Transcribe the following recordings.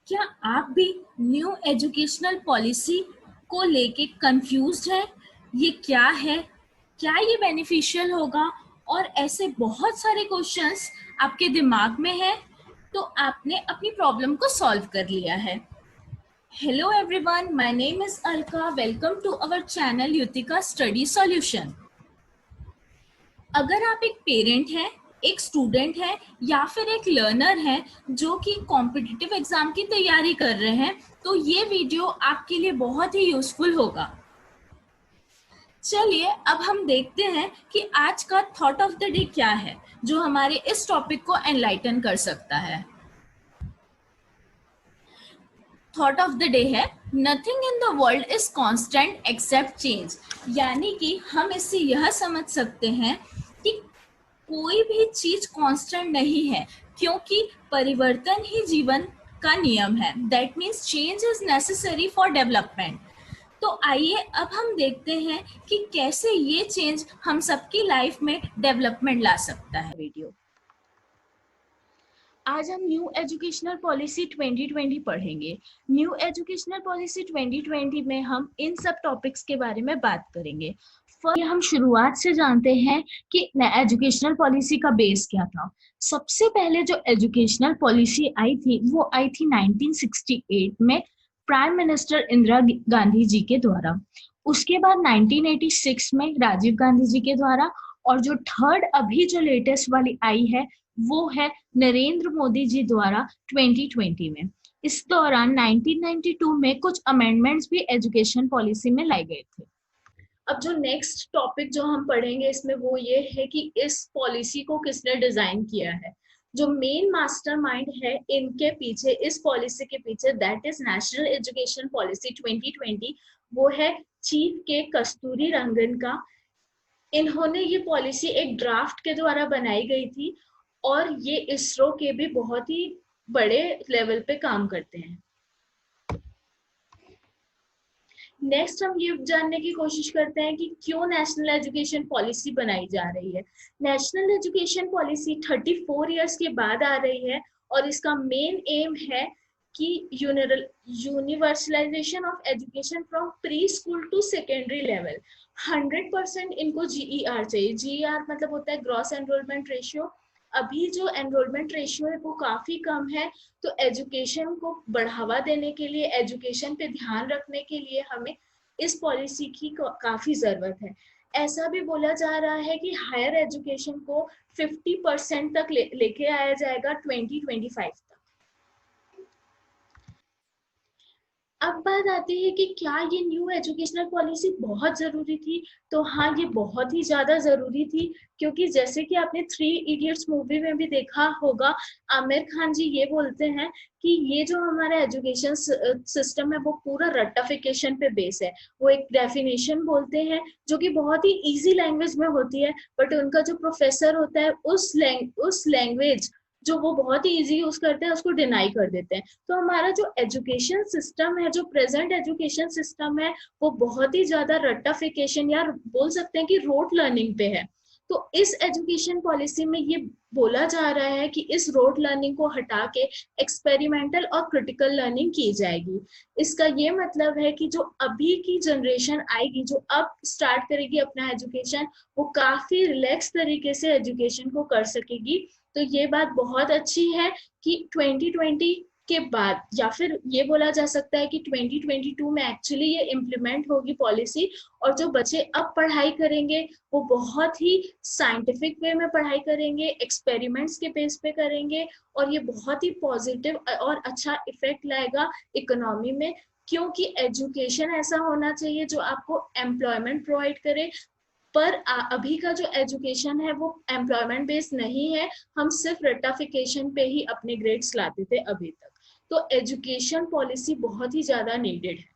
क्या आप भी न्यू एजुकेशनल पॉलिसी को लेके कंफ्यूज्ड हैं? ये क्या है? क्या ये बेनिफिशियल होगा? और ऐसे बहुत सारे क्वेश्चंस आपके दिमाग में हैं, तो आपने अपनी प्रॉब्लम को सॉल्व कर लिया है। Hello everyone, my name is Alka. Welcome to our channel Yutika study solution. अगर आप एक पेरेंट हैं, एक स्टूडेंट है या फिर एक लर्नर है जो कि कॉम्पिटिटिव एग्जाम की तैयारी कर रहे हैं, तो ये वीडियो आपके लिए बहुत ही यूजफुल होगा। चलिए अब हम देखते हैं कि आज का थॉट ऑफ द डे क्या है जो हमारे इस टॉपिक को एनलाइटन कर सकता है। थॉट ऑफ द डे है nothing in the world is constant except change. यानी कि हम इससे यह समझ सकते हैं कि कोई भी चीज कांस्टेंट नहीं है, क्योंकि परिवर्तन ही जीवन का नियम है। That means change is necessary for development. तो आइए अब हम देखते हैं कि कैसे ये चेंज हम सबकी लाइफ में डेवलपमेंट ला सकता है। वीडियो आज हम न्यू एजुकेशनल पॉलिसी 2020 पढ़ेंगे। न्यू एजुकेशनल पॉलिसी 2020 में हम इन सब टॉपिक्स के बारे में बात करेंगे। फर्स्ट हम शुरुआत से जानते हैं कि एजुकेशनल पॉलिसी का बेस क्या था। सबसे पहले जो एजुकेशनल पॉलिसी आई थी वो आई थी 1968 में प्राइम मिनिस्टर इंदिरा गांधी जी के द्वारा। उसके बाद 1986 में राजीव गांधी जी के द्वारा, और जो थर्ड अभी जो लेटेस्ट वाली आई है वो है नरेंद्र मोदी जी द्वारा 2020 में। इस दौरान 1992 में कुछ अमेंडमेंट्स भी एजुकेशन पॉलिसी में लाए गए थे। अब जो नेक्स्ट टॉपिक जो हम पढ़ेंगे इसमें वो ये है कि इस पॉलिसी को किसने डिजाइन किया है। जो मेन मास्टरमाइंड है इनके पीछे, इस पॉलिसी के पीछे, that is national education policy 2020, वो है चीफ के कस्तूरी रंगन का। इन्होंने ये पॉलिसी एक ड्राफ्ट के द्वारा बनाई गई थी और ये इसरो के भी बहुत ही बड़े लेवल पे काम करते हैं। नेक्स्ट हम ये जानने की कोशिश करते हैं कि क्यों नेशनल एजुकेशन पॉलिसी बनाई जा रही है। नेशनल एजुकेशन पॉलिसी 34 इयर्स के बाद आ रही है और इसका मेन एम है कि universalisation of education from pre school to secondary level. 100% इनको जीईआर चाहिए। जीईआर मतलब होता है ग्रॉस एनरोलमेंट रेशियो। अभी जो एनरोलमेंट रेशियो है वो काफी कम है, तो एजुकेशन को बढ़ावा देने के लिए, एजुकेशन पे ध्यान रखने के लिए हमें इस पॉलिसी की काफी जरूरत है। ऐसा भी बोला जा रहा है कि हायर एजुकेशन को 50% तक लेके आया जाएगा 2025 तक। अब बात आती है कि क्या ये न्यू एजुकेशनल पॉलिसी बहुत जरूरी थी। तो हाँ, ये बहुत ही ज्यादा जरूरी थी, क्योंकि जैसे कि आपने 3 इडियट्स मूवी में भी देखा होगा, आमिर खान जी ये बोलते हैं कि ये जो हमारा एजुकेशन सिस्टम है वो पूरा रट्टाफिकेशन पे बेस है। वो एक डेफिनेशन बोलते हैं जो कि बहुत ही इजी लैंग्वेज में होती है, बट उनका जो प्रोफेसर होता है उस लैंग्वेज जो वो बहुत ही इजी यूज करते हैं उसको डिनाई कर देते हैं। तो हमारा जो एजुकेशन सिस्टम है, जो प्रेजेंट एजुकेशन सिस्टम है, वो बहुत ही ज्यादा रट्टाफिकेशन या बोल सकते हैं कि रोट लर्निंग पे है। तो इस एजुकेशन पॉलिसी में ये बोला जा रहा है कि इस रोट लर्निंग को हटा के एक्सपेरिमेंटल और क्रिटिकल लर्निंग की जाएगी। इसका ये मतलब है कि जो अभी की जनरेशन आएगी, जो अब स्टार्ट करेगी अपना एजुकेशन, वो काफी रिलैक्स तरीके से एजुकेशन को कर सकेगी। तो ये बात बहुत अच्छी है कि 2020 के बाद, या फिर ये बोला जा सकता है कि 2022 में एक्चुअली ये इम्प्लीमेंट होगी पॉलिसी। और जो बच्चे अब पढ़ाई करेंगे वो बहुत ही साइंटिफिक वे में पढ़ाई करेंगे, एक्सपेरिमेंट्स के बेस पे करेंगे, और ये बहुत ही पॉजिटिव और अच्छा इफेक्ट लाएगा इकोनॉमी में। क्योंकि एजुकेशन ऐसा होना चाहिए जो आपको एम्प्लॉयमेंट प्रोवाइड करे। पर अभी का जो एजुकेशन है वो एम्प्लॉयमेंट बेस्ड नहीं है। हम सिर्फ रट्टाफिकेशन पे ही अपने ग्रेड्स लाते थे अभी तक। तो एजुकेशन पॉलिसी बहुत ही ज्यादा नीडेड है।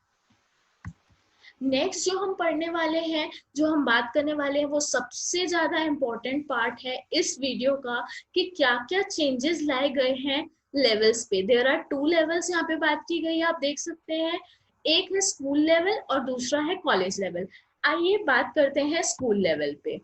नेक्स्ट जो हम पढ़ने वाले हैं, जो हम बात करने वाले हैं, वो सबसे ज्यादा इम्पोर्टेंट पार्ट है इस वीडियो का कि क्या क्या चेंजेस लाए गए हैं लेवल्स पे। देयर आर 2 लेवल्स यहाँ पे बात की गई है, आप देख सकते हैं। एक है स्कूल लेवल और दूसरा है कॉलेज लेवल। आइए बात करते हैं स्कूल लेवल पे।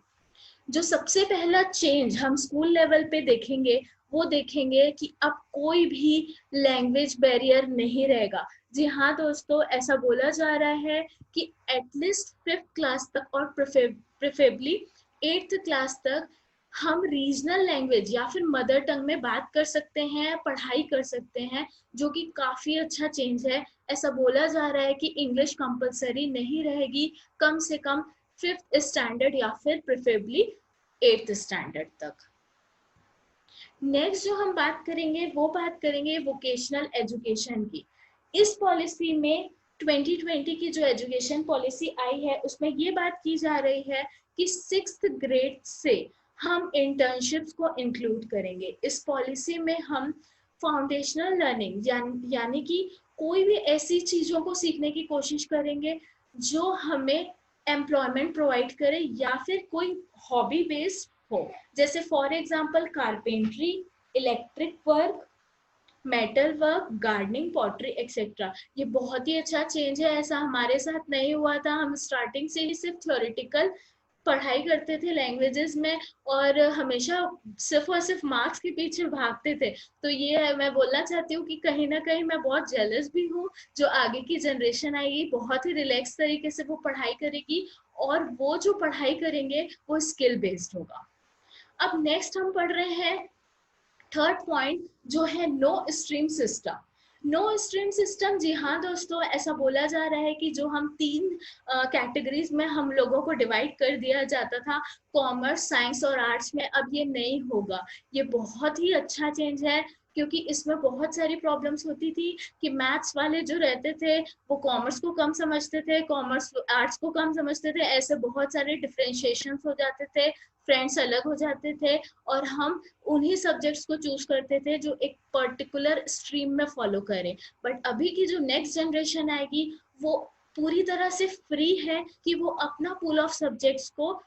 जो सबसे पहला चेंज हम स्कूल लेवल पे देखेंगे वो देखेंगे कि अब कोई भी लैंग्वेज बैरियर नहीं रहेगा। जी हाँ दोस्तों, ऐसा बोला जा रहा है कि एटलीस्ट 5th क्लास तक और प्रेफरेबली 8th क्लास तक हम रीजनल लैंग्वेज या फिर मदर टंग में बात कर सकते हैं, पढ़ाई कर सकते हैं, जो कि काफी अच्छा चेंज है। ऐसा बोला जा रहा है कि इंग्लिश कंपलसरी नहीं रहेगी, कम से कम 5th स्टैंडर्ड या फिर प्रेफरेबली 8th स्टैंडर्ड तक। नेक्स्ट जो हम बात करेंगे वो बात करेंगे वोकेशनल एजुकेशन की। इस पॉलिसी में 2020 की जो एजुकेशन पॉलिसी आई है उसमें ये बात की जा रही है कि 6th ग्रेड से हम इंटर्नशिप्स को इंक्लूड करेंगे। इस पॉलिसी में हम फाउंडेशनल लर्निंग यानी कि कोई भी ऐसी चीजों को सीखने की कोशिश करेंगे जो हमें एम्प्लॉयमेंट प्रोवाइड करे या फिर कोई हॉबी बेस्ड हो, जैसे for example carpentry, electric work, metal work, gardening, pottery etcetera. ये बहुत ही अच्छा चेंज है, ऐसा हमारे साथ नहीं हुआ था। हम स्टार्टिंग से ही सिर्फ थ्योरेटिकल पढ़ाई करते थे लैंग्वेजेस में और हमेशा सिर्फ और सिर्फ मार्क्स के पीछे भागते थे। तो ये मैं बोलना चाहती हूँ कि कहीं ना कहीं मैं बहुत जेलस भी हूँ, जो आगे की जनरेशन आएगी बहुत ही रिलैक्स तरीके से वो पढ़ाई करेगी और वो जो पढ़ाई करेंगे वो स्किल बेस्ड होगा। अब नेक्स्ट हम पढ़ रहे हैं थर्ड पॉइंट, जो है no stream system. No stream system, जी हाँ दोस्तों, ऐसा बोला जा रहा है कि जो हम 3 कैटेगरीज में हम लोगों को डिवाइड कर दिया जाता था, कॉमर्स, साइंस और आर्ट्स में, अब ये नहीं होगा। ये बहुत ही अच्छा चेंज है, क्योंकि इसमें बहुत सारी प्रॉब्लम्स होती थी कि मैथ्स वाले जो रहते थे वो कॉमर्स को कम समझते थे, कॉमर्स आर्ट्स को कम समझते थे, ऐसे बहुत सारे डिफरेंशिएशन हो जाते थे, फ्रेंड्स अलग हो जाते थे और हम उन्हीं सब्जेक्ट्स को चूज करते थे जो एक पर्टिकुलर स्ट्रीम में फॉलो करें। बट अभी की जो नेक्स्ट जनरेशन आएगी वो पूरी तरह से फ्री है कि वो अपना पूल ऑफ सब्जेक्ट्स को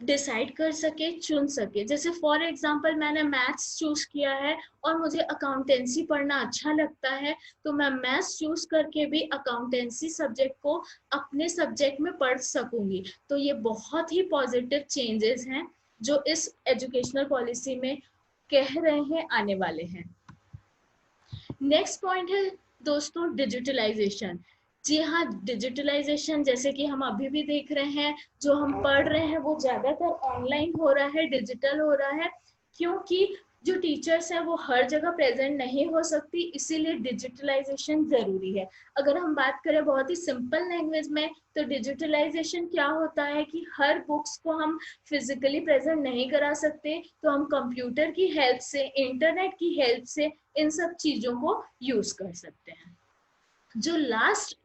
डिसाइड कर सके, चुन सके। जैसे फॉर एग्जांपल मैंने मैथ्स चूज किया है और मुझे अकाउंटेंसी पढ़ना अच्छा लगता है, तो मैं मैथ्स चूज करके भी अकाउंटेंसी सब्जेक्ट को अपने सब्जेक्ट में पढ़ सकूंगी। तो ये बहुत ही पॉजिटिव चेंजेस हैं जो इस एजुकेशनल पॉलिसी में कह रहे हैं आने वाले हैं। नेक्स्ट पॉइंट है दोस्तों डिजिटलाइजेशन। जी हाँ, डिजिटलाइजेशन जैसे कि हम अभी भी देख रहे हैं, जो हम पढ़ रहे हैं वो ज्यादातर ऑनलाइन हो रहा है, डिजिटल हो रहा है, क्योंकि जो टीचर्स हैं वो हर जगह प्रेजेंट नहीं हो सकती, इसीलिए डिजिटलाइजेशन जरूरी है। अगर हम बात करें बहुत ही सिंपल लैंग्वेज में, तो डिजिटलाइजेशन क्या होता है कि हर बुक्स को हम फिजिकली प्रेजेंट नहीं करा सकते, तो हम कंप्यूटर की हेल्प से, इंटरनेट की हेल्प से इन सब चीजों को यूज कर सकते हैं। जो लास्ट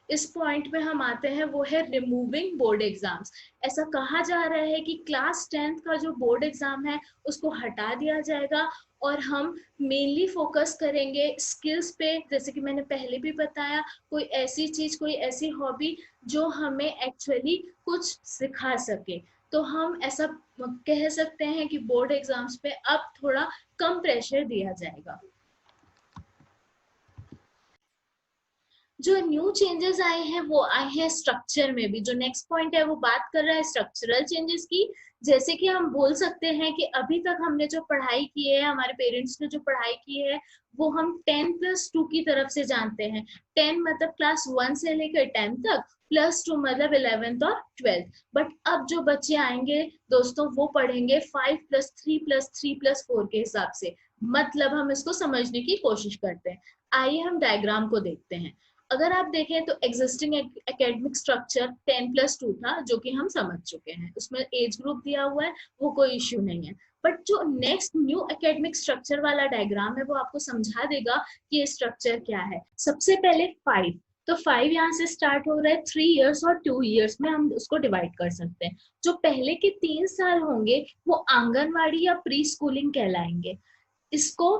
इस पॉइंट पे हम आते हैं वो है रिमूविंग बोर्ड एग्जाम्स। ऐसा कहा जा रहा है कि क्लास 10th का जो बोर्ड एग्जाम है उसको हटा दिया जाएगा और हम मेनली फोकस करेंगे स्किल्स पे, जैसे कि मैंने पहले भी बताया, कोई ऐसी चीज, कोई ऐसी हॉबी जो हमें एक्चुअली कुछ सिखा सके। तो हम ऐसा कह सकते हैं कि बोर्ड एग्जाम्स पे अब थोड़ा कम प्रेशर दिया जाएगा। जो न्यू चेंजेस आए हैं वो आए हैं स्ट्रक्चर में भी। जो नेक्स्ट पॉइंट है वो बात कर रहा है स्ट्रक्चरल चेंजेस की। जैसे कि हम बोल सकते हैं कि अभी तक हमने जो पढ़ाई की है, हमारे पेरेंट्स ने जो पढ़ाई की है, वो हम 10+2 की तरफ से जानते हैं। 10 मतलब क्लास 1 से लेकर 10 तक, +2 मतलब 11th और 12th। बट अब जो बच्चे आएंगे दोस्तों वो पढ़ेंगे 5+3+3+4 के हिसाब से। मतलब हम इसको समझने की कोशिश करते हैं। आइए हम डायग्राम को देखते हैं। अगर आप देखें तो एग्जिस्टिंग एकेडमिक स्ट्रक्चर 10+2 था, जो कि हम समझ चुके हैं, उसमें एज ग्रुप दिया हुआ है, वो कोई इश्यू नहीं है। बट जो नेक्स्ट न्यू एकेडमिक स्ट्रक्चर वाला डायग्राम है वो आपको समझा देगा कि ये स्ट्रक्चर क्या है। सबसे पहले 5, तो 5 यहाँ से स्टार्ट हो रहा है, 3 इयर्स और 2 इयर्स में हम उसको डिवाइड कर सकते हैं। जो पहले के 3 साल होंगे वो आंगनवाड़ी या प्री स्कूलिंग कहलाएंगे। इसको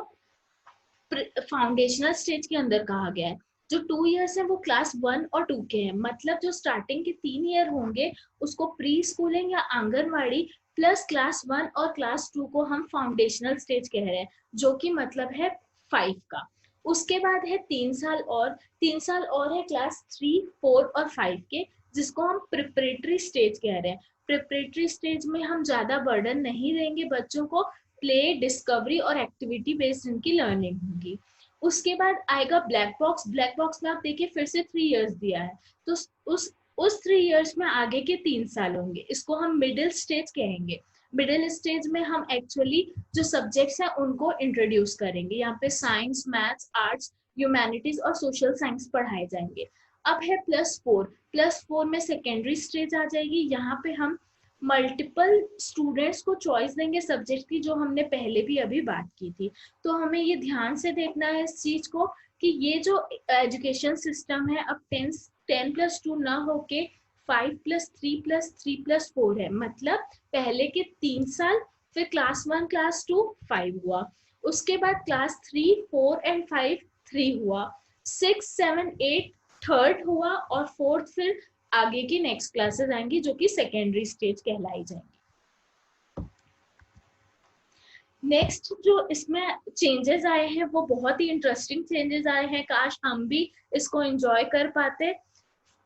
फाउंडेशनल स्टेज के अंदर कहा गया है। जो 2 इयर्स है वो क्लास 1 और 2 के हैं, मतलब जो स्टार्टिंग के 3 ईयर होंगे उसको प्री स्कूलिंग या आंगनवाड़ी, प्लस क्लास 1 और क्लास 2 को हम फाउंडेशनल स्टेज कह रहे हैं, जो कि मतलब है 5 का। उसके बाद है 3 साल और, 3 साल और है क्लास 3, 4 और 5 के, जिसको हम प्रिपरेटरी स्टेज कह रहे हैं। प्रिपरेटरी स्टेज में हम ज्यादा बर्डन नहीं देंगे बच्चों को, प्ले, डिस्कवरी और एक्टिविटी बेस्ड इनकी लर्निंग होगी। उसके बाद आएगा ब्लैक बॉक्स। ब्लैक बॉक्स में आप देखिए फिर से 3 इयर्स दिया है, तो उस 3 इयर्स में आगे के 3 साल होंगे, इसको हम मिडिल स्टेज कहेंगे। मिडिल स्टेज में हम एक्चुअली जो सब्जेक्ट्स हैं उनको इंट्रोड्यूस करेंगे। यहाँ पे साइंस, मैथ्स, आर्ट्स, ह्यूमैनिटीज और सोशल साइंस पढ़ाए जाएंगे। अब है +4। +4 में सेकेंडरी स्टेज आ जाएगी। यहाँ पे हम मल्टीपल स्टूडेंट्स को चॉइस देंगे सब्जेक्ट की, जो हमने पहले भी अभी बात की थी। तो हमें ये ध्यान से देखना है इस चीज को कि ये जो एजुकेशन सिस्टम है अब 10+2 ना होके 5+3+3+4 है। मतलब पहले के 3 साल, फिर क्लास 1 क्लास 2 5 हुआ, उसके बाद क्लास 3 4 एंड 5 3 हुआ, 6 7 8 थर्ड हुआ, और फोर्थ फिर आगे की नेक्स्ट क्लासेस आएंगी जो कि सेकेंडरी स्टेज कहलाई जाएंगी। नेक्स्ट जो इसमें चेंजेस आए हैं वो बहुत ही इंटरेस्टिंग चेंजेस आए हैं, काश हम भी इसको एंजॉय कर पाते।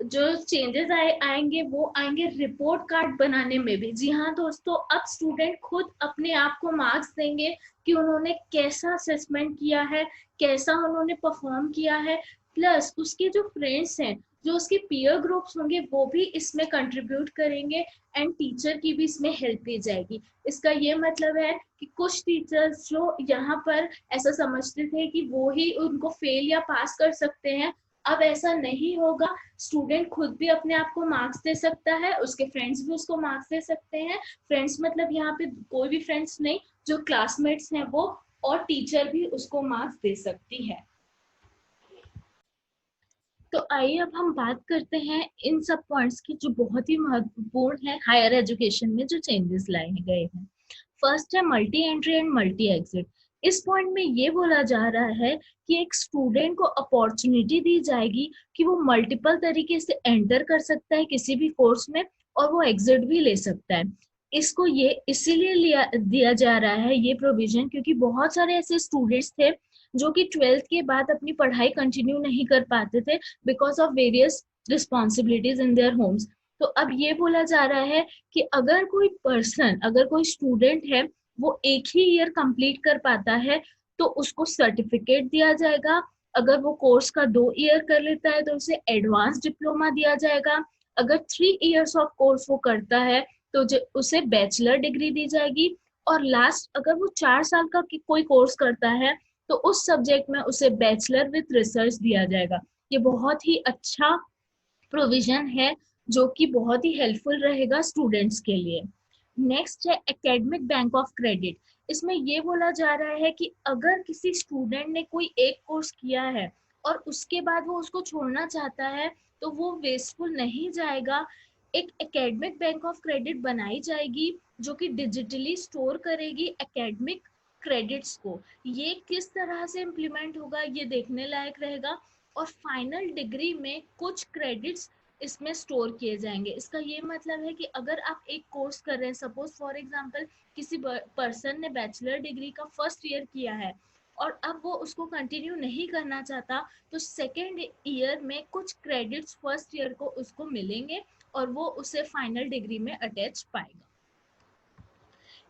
जो चेंजेस आएंगे वो आएंगे रिपोर्ट कार्ड बनाने में भी। जी हाँ दोस्तों, अब स्टूडेंट खुद अपने आप को मार्क्स देंगे कि उन्होंने कैसा असेसमेंट किया है, कैसा उन्होंने परफॉर्म किया है। प्लस उसके जो फ्रेंड्स हैं, जो उसके पीयर ग्रुप्स होंगे, वो भी इसमें कंट्रीब्यूट करेंगे, एंड टीचर की भी इसमें हेल्प दी जाएगी। इसका ये मतलब है कि कुछ टीचर्स जो यहाँ पर ऐसा समझते थे कि वो ही उनको फेल या पास कर सकते हैं, अब ऐसा नहीं होगा। स्टूडेंट खुद भी अपने आप को मार्क्स दे सकता है, उसके फ्रेंड्स भी उसको मार्क्स दे सकते हैं। फ्रेंड्स मतलब यहाँ पे कोई भी फ्रेंड्स नहीं, जो क्लासमेट्स हैं वो, और टीचर भी उसको मार्क्स दे सकती है। तो आइए अब हम बात करते हैं इन सब पॉइंट्स की जो बहुत ही महत्वपूर्ण है हायर एजुकेशन में जो चेंजेस लाए गए हैं। फर्स्ट है multi entry and multi exit. इस पॉइंट में ये बोला जा रहा है कि एक स्टूडेंट को अपॉर्चुनिटी दी जाएगी कि वो मल्टीपल तरीके से एंटर कर सकता है किसी भी कोर्स में, और वो एग्जिट भी ले सकता है। इसको ये इसीलिए लिया दिया जा रहा है ये प्रोविजन, क्योंकि बहुत सारे ऐसे स्टूडेंट्स थे जो कि 12th के बाद अपनी पढ़ाई कंटिन्यू नहीं कर पाते थे because of various responsibilities in their homes. तो अब ये बोला जा रहा है कि अगर कोई पर्सन, अगर कोई स्टूडेंट है, वो एक ही ईयर कंप्लीट कर पाता है तो उसको सर्टिफिकेट दिया जाएगा। अगर वो कोर्स का 2 ईयर कर लेता है तो उसे एडवांस डिप्लोमा दिया जाएगा। अगर 3 इयर्स ऑफ कोर्स वो करता है तो उसे बैचलर डिग्री दी जाएगी। और लास्ट अगर वो 4 साल का कोई कोर्स करता है तो उस सब्जेक्ट में उसे बैचलर विथ रिसर्च दिया जाएगा। ये बहुत ही अच्छा प्रोविजन है जो कि बहुत ही हेल्पफुल रहेगा स्टूडेंट्स के लिए। नेक्स्ट है एकेडमिक बैंक ऑफ क्रेडिट। इसमें ये बोला जा रहा है कि अगर किसी स्टूडेंट ने कोई एक कोर्स किया है और उसके बाद वो उसको छोड़ना चाहता है तो वो वेस्टफुल नहीं जाएगा। एक एकेडमिक बैंक ऑफ क्रेडिट बनाई जाएगी जो कि डिजिटली स्टोर करेगी एकेडमिक क्रेडिट्स को। ये किस तरह से इम्प्लीमेंट होगा ये देखने लायक रहेगा। और फाइनल डिग्री में कुछ क्रेडिट्स इसमें स्टोर किए जाएंगे। इसका ये मतलब है कि अगर आप एक कोर्स कर रहे हैं, सपोज फॉर एग्जांपल किसी पर्सन ने बैचलर डिग्री का फर्स्ट ईयर किया है और अब वो उसको कंटिन्यू नहीं करना चाहता, तो सेकेंड ईयर में कुछ क्रेडिट्स फर्स्ट ईयर को उसको मिलेंगे और वो उसे फाइनल डिग्री में अटैच पाएगा।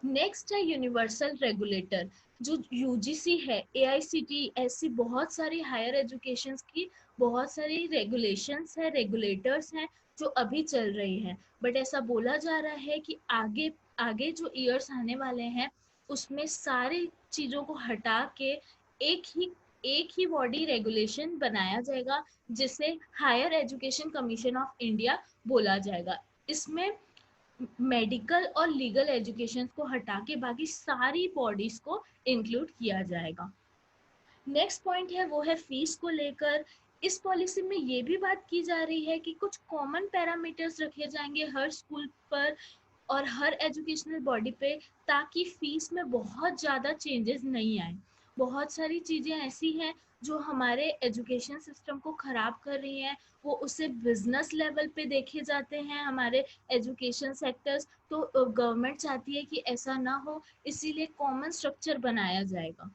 नेक्स्ट है यूनिवर्सल रेगुलेटर। जो यूजीसी है, एआईसीटी, ऐसी बहुत सारी हायर एजुकेशन की बहुत सारी रेगुलेशंस है, रेगुलेटर्स हैं जो अभी चल रही हैं। बट ऐसा बोला जा रहा है कि आगे आगे जो ईयर्स आने वाले हैं उसमें सारी चीज़ों को हटा के एक ही बॉडी रेगुलेशन बनाया जाएगा जिसे higher education commission of India बोला जाएगा। इसमें मेडिकल और लीगल एजुकेशन को हटा के बाकी सारी बॉडीज को इंक्लूड किया जाएगा। नेक्स्ट पॉइंट है वो है फीस को लेकर। इस पॉलिसी में ये भी बात की जा रही है कि कुछ कॉमन पैरामीटर्स रखे जाएंगे हर स्कूल पर और हर एजुकेशनल बॉडी पे, ताकि फीस में बहुत ज़्यादा चेंजेस नहीं आए। बहुत सारी चीज़ें ऐसी हैं जो हमारे एजुकेशन सिस्टम को ख़राब कर रही हैं, वो उसे बिजनेस लेवल पे देखे जाते हैं हमारे एजुकेशन सेक्टर्स। तो गवर्नमेंट चाहती है कि ऐसा ना हो, इसीलिए कॉमन स्ट्रक्चर बनाया जाएगा।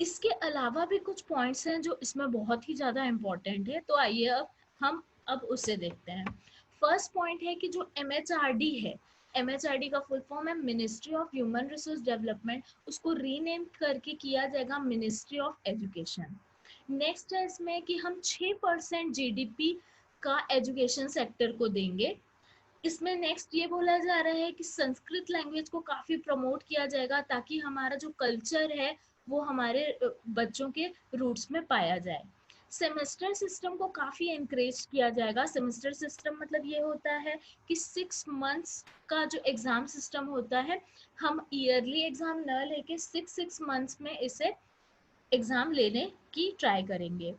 इसके अलावा भी कुछ पॉइंट्स हैं जो इसमें बहुत ही ज़्यादा इम्पोर्टेंट है, तो आइए अब हम उसे देखते हैं। फर्स्ट पॉइंट है कि जो एमएचआरडी है, MHRD का फुल फॉर्म है ministry of human resource development, उसको रीनेम करके किया जाएगा मिनिस्ट्री ऑफ एजुकेशन। नेक्स्ट है इसमें कि हम 6% GDP का एजुकेशन सेक्टर को देंगे। इसमें नेक्स्ट ये बोला जा रहा है कि संस्कृत लैंग्वेज को काफी प्रमोट किया जाएगा ताकि हमारा जो कल्चर है वो हमारे बच्चों के रूट्स में पाया जाए। सेमेस्टर सिस्टम को काफी एनकरेज किया जाएगा। सेमेस्टर सिस्टम मतलब ये होता है कि 6 मंथ्स का जो एग्जाम सिस्टम होता है, हम ईयरली एग्जाम न लेके 6 मंथ्स में इसे एग्जाम लेने की ट्राई करेंगे।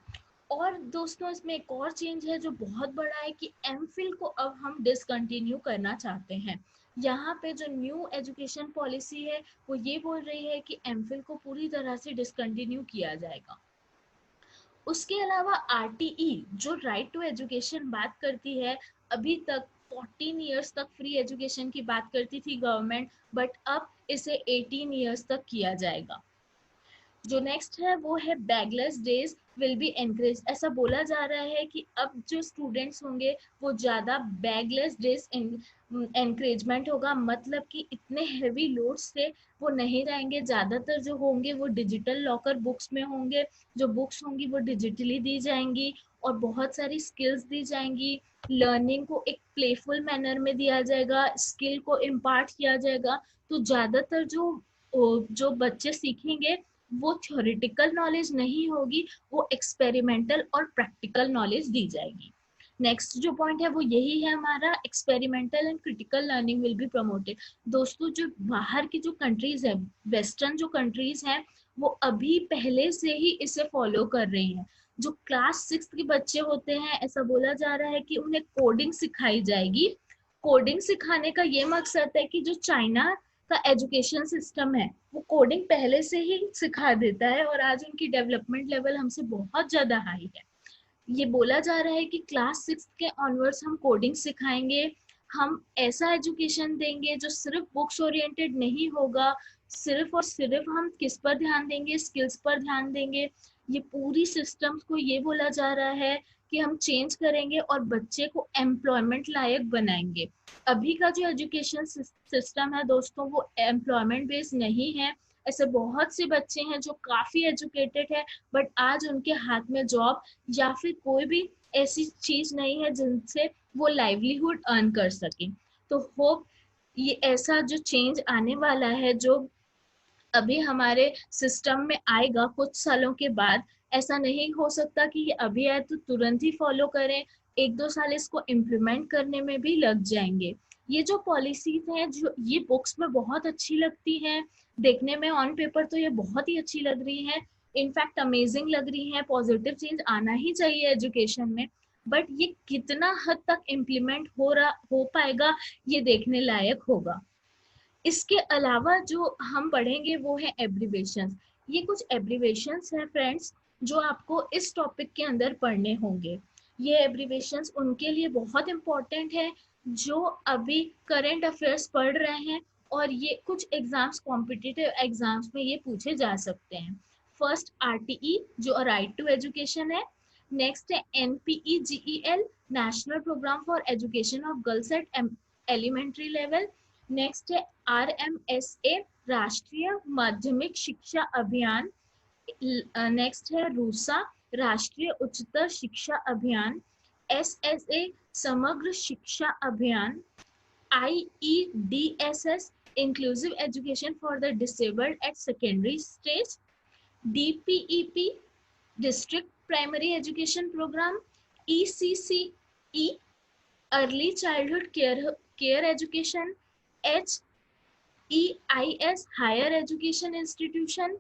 और दोस्तों इसमें एक और चेंज है जो बहुत बड़ा है कि एमफिल को अब हम डिसकंटिन्यू करना चाहते हैं। यहाँ पे जो न्यू एजुकेशन पॉलिसी है वो ये बोल रही है कि एमफिल को पूरी तरह से डिसकंटिन्यू किया जाएगा। उसके अलावा RTE जो राइट टू एजुकेशन बात करती है, अभी तक 14 इयर्स तक फ्री एजुकेशन की बात करती थी गवर्नमेंट, बट अब इसे 18 इयर्स तक किया जाएगा। जो नेक्स्ट है वो है bagless days will be encourage. ऐसा बोला जा रहा है कि अब जो स्टूडेंट्स होंगे वो ज़्यादा बैगलेस डेज एनकरेजमेंट होगा, मतलब कि इतने हैवी लोड से वो नहीं रहेंगे। ज़्यादातर जो होंगे वो डिजिटल लॉकर बुक्स में होंगे, जो बुक्स होंगी वो डिजिटली दी जाएंगी और बहुत सारी स्किल्स दी जाएंगी। लर्निंग को एक प्लेफुल मैनर में दिया जाएगा, स्किल को इम्पार्ट किया जाएगा। तो ज़्यादातर जो बच्चे सीखेंगे वो थ्योरेटिकल नॉलेज नहीं होगी, वो एक्सपेरिमेंटल और प्रैक्टिकल नॉलेज दी जाएगी। नेक्स्ट जो पॉइंट है वो यही है हमारा, experimental and critical learning will be promoted. दोस्तों जो बाहर की जो कंट्रीज है, वेस्टर्न जो कंट्रीज हैं, वो अभी पहले से ही इसे फॉलो कर रही हैं। जो क्लास 6 के बच्चे होते हैं, ऐसा बोला जा रहा है कि उन्हें कोडिंग सिखाई जाएगी। कोडिंग सिखाने का ये मकसद है कि जो चाइना का एजुकेशन सिस्टम है वो कोडिंग पहले से ही सिखा देता है और आज उनकी डेवलपमेंट लेवल हमसे बहुत ज्यादा हाई है। ये बोला जा रहा है कि क्लास 6 के ऑनवर्ड्स हम कोडिंग सिखाएंगे। हम ऐसा एजुकेशन देंगे जो सिर्फ बुक्स ओरिएंटेड नहीं होगा, सिर्फ और सिर्फ हम किस पर ध्यान देंगे, स्किल्स पर ध्यान देंगे। ये पूरी सिस्टम्स को ये बोला जा रहा है कि हम चेंज करेंगे और बच्चे को एम्प्लॉयमेंट लायक बनाएंगे। अभी का जो एजुकेशन सिस्टम है दोस्तों वो एम्प्लॉयमेंट बेस्ड नहीं है। ऐसे बहुत से बच्चे हैं जो काफी एजुकेटेड है बट आज उनके हाथ में जॉब या फिर कोई भी ऐसी चीज नहीं है जिनसे वो लाइवलीहुड अर्न कर सके। तो होप ये ऐसा जो चेंज आने वाला है, जो अभी हमारे सिस्टम में आएगा कुछ सालों के बाद, ऐसा नहीं हो सकता कि ये अभी आए तो तुरंत ही फॉलो करें। 1-2 साल इसको इम्प्लीमेंट करने में भी लग जाएंगे। ये जो पॉलिसीज हैं जो ये बुक्स में बहुत अच्छी लगती हैं, देखने में ऑन पेपर तो ये बहुत ही अच्छी लग रही हैं, इनफैक्ट अमेजिंग लग रही हैं, पॉजिटिव चेंज आना ही चाहिए एजुकेशन में। बट ये कितना हद तक इम्प्लीमेंट हो पाएगा ये देखने लायक होगा। इसके अलावा जो हम पढ़ेंगे वो है एब्रीवेशंस। ये कुछ एब्रीवेशंस हैं फ्रेंड्स जो आपको इस टॉपिक के अंदर पढ़ने होंगे। ये एब्रीवेशंस उनके लिए बहुत इम्पोर्टेंट है जो अभी करंट अफेयर्स पढ़ रहे हैं और ये कुछ एग्जाम्स, कॉम्पिटिटिव एग्जाम्स में ये पूछे जा सकते हैं। फर्स्ट RTE जो राइट टू एजुकेशन है। नेक्स्ट है NPEGEL, national programme for education of girls at elementary level. Next है RMSA, राष्ट्रीय माध्यमिक शिक्षा अभियान। नेक्स्ट है रूसा, राष्ट्रीय उच्चतर शिक्षा अभियान। SSA, समग्र Shiksha Abhiyan. IEDSS, inclusive education for the disabled at secondary stage. DPEP, district primary education programme. ECCE, early childhood care education. HEIS, higher education institution.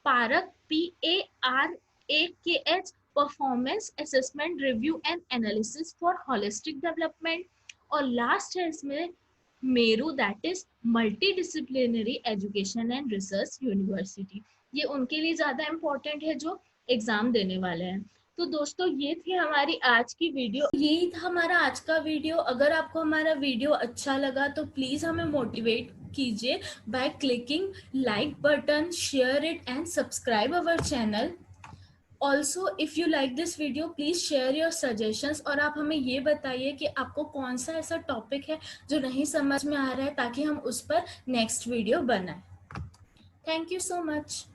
Parakh, PARAKH, performance assessment review and analysis for holistic development. और last है इसमें MERU, that is multidisciplinary education and research university. ये उनके लिए ज्यादा important है जो exam देने वाले हैं। तो दोस्तों ये थी हमारी आज की वीडियो, यही था हमारा आज का वीडियो। अगर आपको हमारा वीडियो अच्छा लगा तो प्लीज हमें मोटिवेट कीजिए by clicking like button, share it and subscribe our channel. Also if you like this video please share your suggestions, और आप हमें ये बताइए कि आपको कौन सा ऐसा टॉपिक है जो नहीं समझ में आ रहा है, ताकि हम उस पर नेक्स्ट वीडियो बनाएं। Thank you so much.